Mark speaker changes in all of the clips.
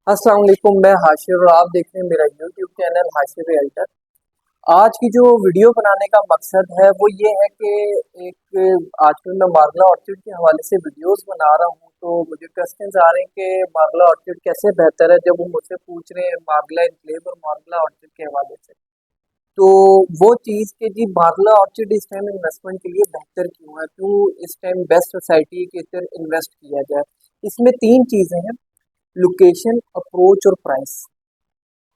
Speaker 1: अस्सलाम वालेकुम। मैं हाशिर और आप देख रहे हैं मेरा यूट्यूब चैनल हाशिर रियल्टर। आज की जो वीडियो बनाने का मकसद है वो ये है कि एक आजकल मैं मार्गला ऑर्चिड के हवाले से वीडियोस बना रहा हूँ, तो मुझे क्वेश्चंस आ रहे हैं कि मार्गला ऑर्चिड कैसे बेहतर है, जब वो मुझसे पूछ रहे हैं मार्गला इनक्लेव और मार्गला ऑर्चिड के हवाले से। तो वो चीज़ कि जी मार्गला ऑर्चिड इस टाइम इन्वेस्टमेंट के लिए बेहतर क्यों है, क्यों इस टाइम बेस्ट सोसाइटी के अंदर इन्वेस्ट किया जाए। इसमें तीन चीज़ें हैं: लोकेशन, अप्रोच और प्राइस।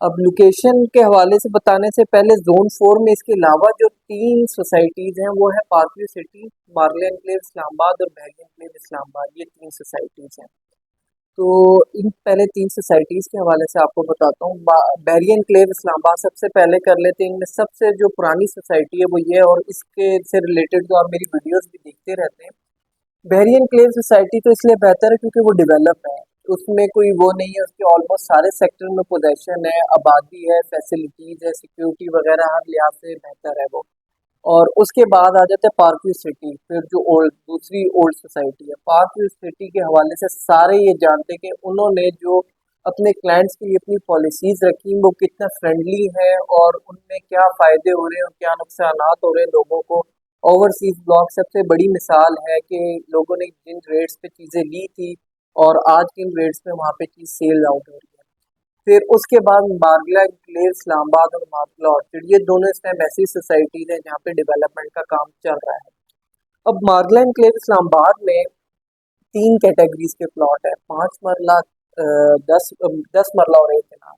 Speaker 1: अब लोकेशन के हवाले से बताने से पहले जोन 4 में इसके अलावा जो तीन सोसाइटीज़ हैं वो है पार्कव्यू सिटी, मार्गला एनक्लेव इस्लामाबाद और बहरिया एनक्लेव इस्लामाबाद। ये तीन सोसाइटीज़ हैं। तो इन पहले तीन सोसाइटीज़ के हवाले से आपको बताता हूँ। बहरिया एनक्लेव इस्लामाबाद सबसे पहले कर लेते हैं। इनमें सबसे जो पुरानी सोसाइटी है वो ये है, और इसके से रिलेटेड तो आप मेरी वीडियोस भी देखते रहते हैं। बहरिया एनक्लेव सोसाइटी तो इसलिए बेहतर है क्योंकि वो डेवलप है, उसमें कोई वो नहीं है, उसके ऑलमोस्ट सारे सेक्टर में पोजेशन है, आबादी है, फैसिलिटीज़ है, सिक्योरिटी वगैरह हर लिहाज से बेहतर है वो। और उसके बाद आ जाते हैं पार्कव्यू सिटी, फिर जो ओल्ड दूसरी ओल्ड सोसाइटी है। पार्कव्यू सिटी के हवाले से सारे ये जानते हैं कि उन्होंने जो अपने क्लाइंट्स के लिए अपनी पॉलिसीज रखी वो कितना फ्रेंडली है, और उनमें क्या फ़ायदे हो रहे हैं और क्या नुकसानात हो रहे हैं लोगों को। ओवरसीज ब्लॉक सबसे बड़ी मिसाल है कि लोगों ने जिन रेट्स पे चीज़ें ली थी और आज किन रेट्स पे वहाँ पे चीज़ सेल आउट हो रही है। फिर उसके बाद मार्गला एनक्लेव इस्लामाबाद और मार्गला ऑर्चिड, ये दोनों इस टाइम ऐसी सोसाइटीज हैं जहाँ पे डेवलपमेंट का काम चल रहा है। अब मार्गला एनक्लेव इस्लामाबाद में तीन कैटेगरीज के प्लॉट है: 5 मरला, 10 मरला और 1 कनाल।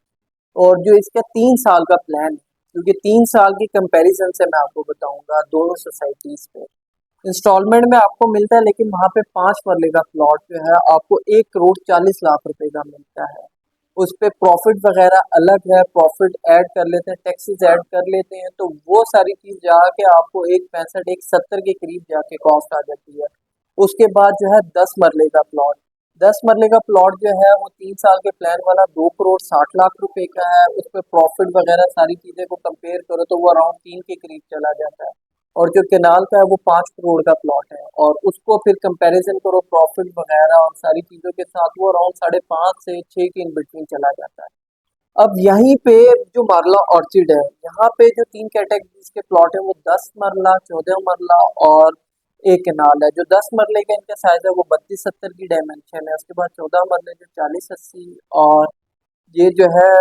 Speaker 1: और जो इसका 3 साल का प्लान है, क्योंकि 3 साल की कंपैरिजन से मैं आपको बताऊंगा दोनों सोसाइटीज पे इंस्टॉलमेंट में आपको मिलता है, लेकिन वहाँ पे 5 मरले का प्लॉट जो है आपको 1 करोड़ 40 लाख रुपए का मिलता है। उस पे प्रॉफिट वगैरह अलग है, प्रॉफिट ऐड कर लेते हैं, टैक्सेस ऐड कर लेते हैं, तो वो सारी चीज जाके आपको 1 65 1 70 के करीब जाके कॉस्ट आ जाती है। उसके बाद जो है 10 मरले का प्लॉट, 10 मरले का प्लॉट जो है वो 3 साल के प्लान वाला 2 करोड़ 60 लाख रुपए का है। उस पर प्रॉफिट वगैरह सारी चीजें को कंपेयर करो तो वो अराउंड 3 के करीब चला जाता है। और जो केनाल का है वो 5 करोड़ का प्लॉट है, और उसको फिर कंपैरिजन करो प्रॉफिट वगैरह और सारी चीज़ों के साथ, वो अराउंड 5.5 से 6 के इन बिटवीन चला जाता है। अब यहीं पे जो मार्ला ऑर्चिड है, यहाँ पे जो तीन कैटेगरीज के प्लॉट है वो 10 मरला, 14 मरला और 1 कनाल है। जो 10 मरले का इनका साइज है वो 32 70 की डायमेंशन है। उसके बाद 14 मरले जो 40 80, और ये जो है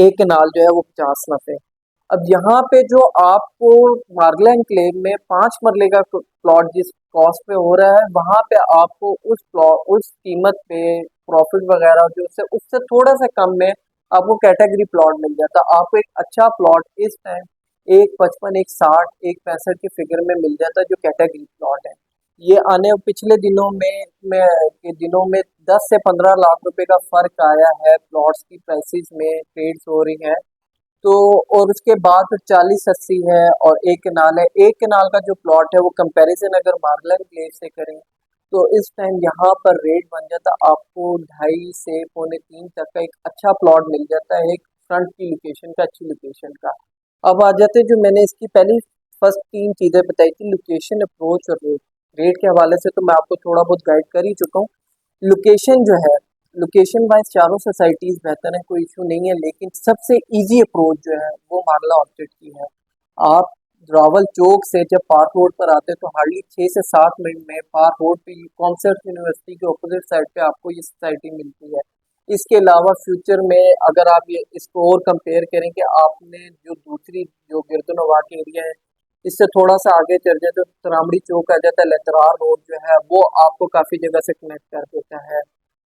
Speaker 1: 1 कनाल जो है वो 50 नफे। अब यहाँ पे जो आपको मार्गला एनक्लेव में 5 मरले का प्लॉट जिस कॉस्ट पे हो रहा है, वहां पे आपको उस प्लॉट उस कीमत पे प्रॉफिट वगैरह जो उससे उससे थोड़ा सा कम में आपको कैटेगरी प्लॉट मिल जाता। आपको एक अच्छा प्लॉट इस टाइम 1 55 1 60 1 65 की फिगर में मिल जाता है, जो कैटेगरी प्लॉट है। ये आने पिछले दिनों में 10 से 15 लाख रुपए का फर्क आया है प्लॉट्स की प्राइसेस में, ट्रेड्स हो रही हैं। तो और उसके बाद फिर 40 80 है और 1 कनाल है। 1 कनाल का जो प्लॉट है वो कंपैरिजन अगर मार्गला एनक्लेव से करें तो इस टाइम यहाँ पर रेट बन जाता आपको 2.5 से 2.75 तक का एक अच्छा प्लॉट मिल जाता है, एक फ्रंट की लोकेशन का, अच्छी लोकेशन का। अब आ जाते हैं जो मैंने इसकी पहली फर्स्ट तीन चीज़ें बताई थी: लोकेशन, अप्रोच और रेट। रेट के हवाले से तो मैं आपको थोड़ा बहुत गाइड कर ही चुका हूँ। लोकेशन जो है, लोकेशन वाइज चारों सोसाइटीज बेहतर है, कोई इशू नहीं है, लेकिन सबसे इजी अप्रोच जो है वो मार्ला ऑर्चिड की है। आप रावल चौक से जब पार्क रोड पर आते हैं तो हार्डली 6 से 7 मिनट में पार्क रोड पे कॉन्सेप्ट यूनिवर्सिटी के अपोजिट साइड पे आपको ये सोसाइटी मिलती है। इसके अलावा फ्यूचर में अगर आप ये इसको और कंपेयर करें कि आपने जो दूसरी जो गिरदनवा के एरिया है इससे थोड़ा सा आगे चल जाए तो तरामड़ी चौक आ जाता है, लतरार रोड जो है वो आपको काफ़ी जगह से कनेक्ट कर देता है।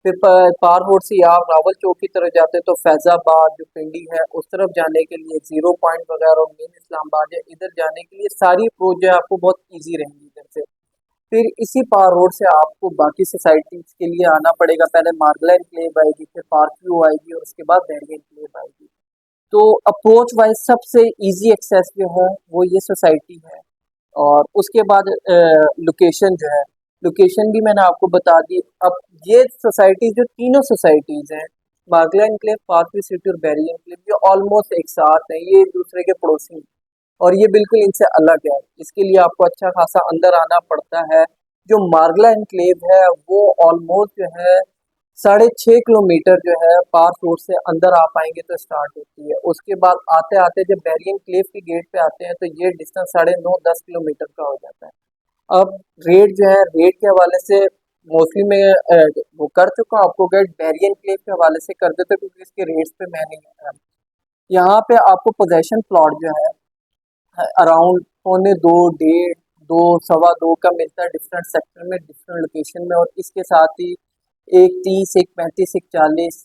Speaker 1: फिर पार रोड से आप रावल चौक की तरफ जाते हैं तो फैजाबाद जो पिंडी है उस तरफ जाने के लिए 0 पॉइंट वगैरह और मेन इस्लामाबाद है, इधर जाने के लिए सारी अप्रोच जो है आपको बहुत ईजी रहेंगी इधर से। फिर इसी पार रोड से आपको बाकी सोसाइटीज के लिए आना पड़ेगा। पहले मार्गला एनक्लेव आएगी, फिर पार्क व्यू आएगी और उसके बाद बहरिया एनक्लेव आएगी। तो अप्रोच वाइज सबसे इजी एक्सेस जो है वो ये सोसाइटी है। और उसके बाद लोकेशन जो है, लोकेशन भी मैंने आपको बता दी। अब ये सोसाइटी जो तीनों सोसाइटीज हैं, मार्गला एनक्लेव, पार्कव्यू सिटी और बहरिया एनक्लेव, ये ऑलमोस्ट एक साथ हैं, ये एक दूसरे के पड़ोसी हैं। और ये बिल्कुल इनसे अलग है, इसके लिए आपको अच्छा खासा अंदर आना पड़ता है। जो मार्गला एनक्लेव है वो ऑलमोस्ट जो है 6.5 किलोमीटर जो है पार्क रोड से अंदर आप आएंगे तो स्टार्ट होती है। उसके बाद आते आते जब बैरियन क्लेव के गेट पे आते हैं तो ये डिस्टेंस 9.5 10 किलोमीटर का हो जाता है। अब रेट जो है, रेट के हवाले से मोस्टली मैं वो कर चुका हूँ, आपको गाइड बैरियन क्लेव के हवाले से कर देता क्योंकि इसके रेट्स पे मैं नहीं यहाँ पे आपको पोजेशन प्लॉट जो है अराउंड 1.25 2 2 1.25 का मिलता है डिफरेंट सेक्टर में, डिफरेंट लोकेशन में। और इसके साथ ही एक 30 एक 35 एक 40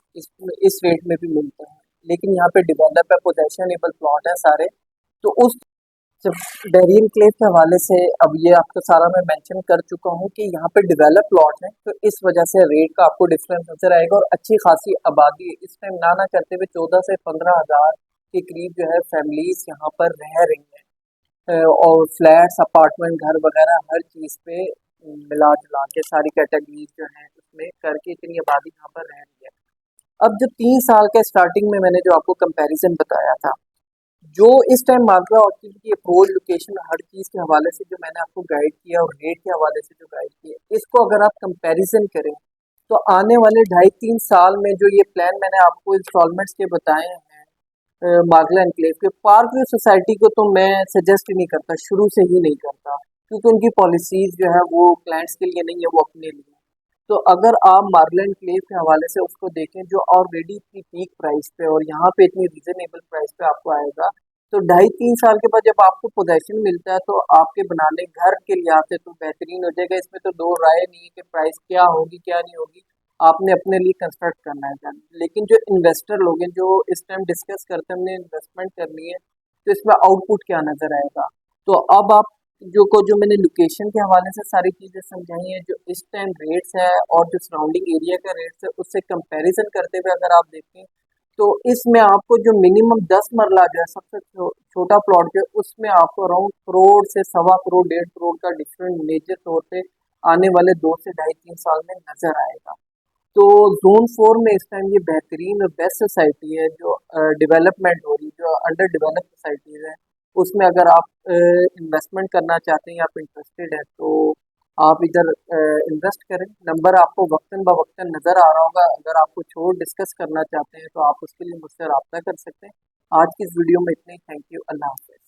Speaker 1: इस रेट में भी मिलते हैं। लेकिन यहाँ पे डेवलप है, पोजेशनेबल प्लॉट है सारे। तो उस डेरियन क्लेव के हवाले से अब ये आपको सारा मैं मेंशन कर चुका हूँ कि यहाँ पे डेवलप प्लॉट है, तो इस वजह से रेट का आपको डिफरेंस नजर आएगा। और अच्छी खासी आबादी है इस टाइम, ना करते हुए 14 से 15 हज़ार के करीब जो है फैमिलीज यहाँ पर रह रही हैं। और फ्लैट्स अपार्टमेंट घर वगैरह हर चीज़ पे मिला जुला के सारी कैटेगरीज जो है उसमें करके इतनी आबादी यहाँ पर रह रही है। अब जो 3 साल के स्टार्टिंग में मैंने जो आपको कंपैरिजन बताया था, जो इस टाइम मार्केट ऑर्चिड की अप्रोच लोकेशन हर चीज़ के हवाले से जो मैंने आपको गाइड किया और रेट के हवाले से जो गाइड किया, इसको अगर आप कंपैरिजन करें तो आने वाले 2.5 3 साल में जो ये प्लान मैंने आपको इंस्टॉलमेंट्स के बताए हैं मार्गला एनक्लेव के, पार्क व्यू सोसाइटी को तो मैं सजेस्ट ही नहीं करता, शुरू से ही नहीं करता, क्योंकि उनकी पॉलिसीज जो है वो क्लाइंट्स के लिए नहीं है, वो अपने लिए। तो अगर आप मार्गला एनक्लेव के हवाले से उसको देखें जो ऑलरेडी इतनी पीक प्राइस पे और यहाँ पे इतनी रीजनेबल प्राइस पे आपको आएगा, तो 2.5 3 साल के बाद जब आपको पोजेशन मिलता है तो आपके बनाने घर के लिहाज से तो बेहतरीन हो जाएगा। इसमें तो दो राय नहीं है कि प्राइस क्या होगी क्या नहीं होगी, आपने अपने लिए कंस्ट्रक्ट करना है जान। लेकिन जो इन्वेस्टर लोग हैं जो इस टाइम डिस्कस करते हैं हमने इन्वेस्टमेंट करनी है, तो इसमें आउटपुट क्या नजर आएगा। तो अब आप जो मैंने लोकेशन के हवाले से सारी चीज़ें समझाई हैं, जो इस टाइम रेट्स है और जो सराउंडिंग एरिया का रेट्स है उससे कंपैरिजन करते हुए अगर आप देखें तो इसमें आपको जो मिनिमम 10 मरला जो है सबसे छोटा प्लॉट जो है उसमें आपको अराउंड करोड़ से 1.25 करोड़ 1.5 करोड़ का डिफरेंट मेजर तौर पे आने वाले 2 से 2.5 3 साल में नजर आएगा। तो जोन 4 में इस टाइम ये बेहतरीन और बेस्ट सोसाइटी है जो डेवलपमेंट हो रही है, जो अंडर डेवलप सोसाइटीज़ है। उसमें अगर आप इन्वेस्टमेंट करना चाहते हैं या आप इंटरेस्टेड है तो आप इधर इन्वेस्ट करें। नंबर आपको वक्तन ब वक्तन नज़र आ रहा होगा। अगर आप कुछ और डिस्कस करना चाहते हैं तो आप उसके लिए मुझसे रब्ता कर सकते हैं। आज की इस वीडियो में इतना ही। Thank you. अल्लाह हाफ़िज़।